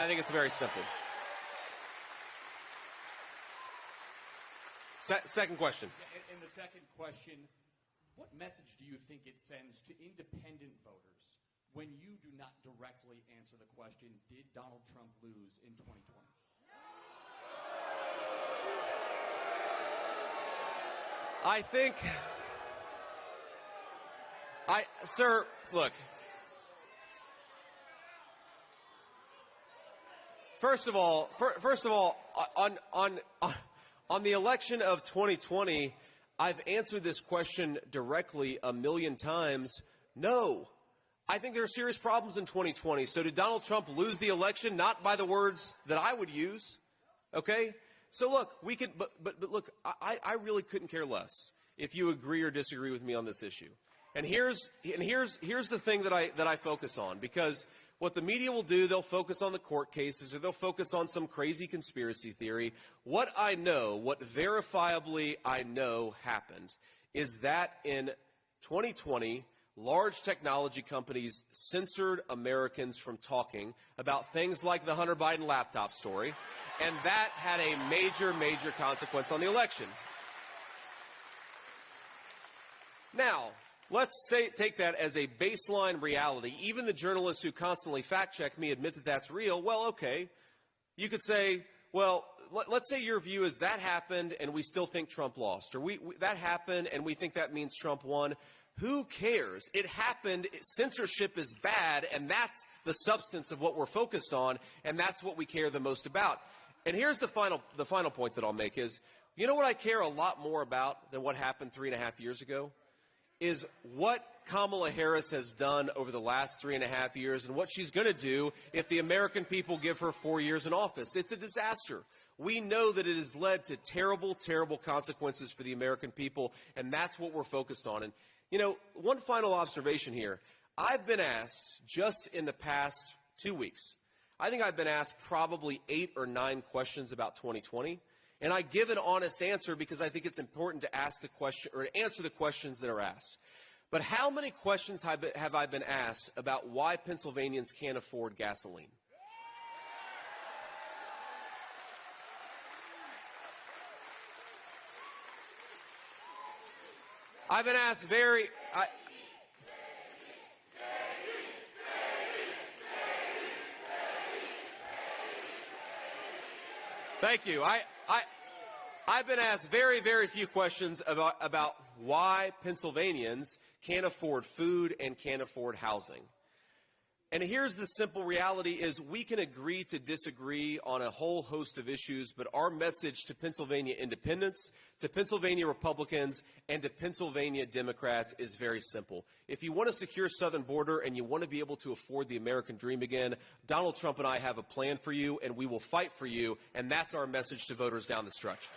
I think it's very simple. Second question. And the second question, what message do you think it sends to independent voters when you do not directly answer the question, did Donald Trump lose in 2020? I think, sir, look. First of all, on the election of 2020, I've answered this question directly a million times. No. I think there are serious problems in 2020. So did Donald Trump lose the election? Not by the words that I would use. Okay? So look, we could, but look, I really couldn't care less if you agree or disagree with me on this issue. And here's the thing that I focus on, because what the media will do, they'll focus on the court cases or they'll focus on some crazy conspiracy theory. What I know, what verifiably I know happened, is that in 2020, large technology companies censored Americans from talking about things like the Hunter Biden laptop story, and that had a major, major consequence on the election. Now, let's take that as a baseline reality. Even the journalists who constantly fact-check me admit that that's real. Well, okay. You could say, well, let's say your view is that happened and we still think Trump lost, or that happened and we think that means Trump won. Who cares? It happened. Censorship is bad, and that's the substance of what we're focused on, and that's what we care the most about. And here's the final point that I'll make is, you know what I care a lot more about than what happened 3.5 years ago? Is what Kamala Harris has done over the last 3.5 years and what she's going to do if the American people give her 4 years in office. It's a disaster. We know that it has led to terrible, terrible consequences for the American people, and that's what we're focused on. And, you know, one final observation here. I've been asked just in the past 2 weeks, I think I've been asked probably 8 or 9 questions about 2020. And I give an honest answer because I think it's important to ask the question or to answer the questions that are asked. But how many questions have I been asked about why Pennsylvanians can't afford gasoline? I've been asked Thank you. I've been asked very, very few questions about why Pennsylvanians can't afford food and can't afford housing. And here's the simple reality is we can agree to disagree on a whole host of issues, but our message to Pennsylvania independents, to Pennsylvania Republicans, and to Pennsylvania Democrats is very simple. If you want a secure southern border and you want to be able to afford the American dream again, Donald Trump and I have a plan for you, and we will fight for you, and that's our message to voters down the stretch.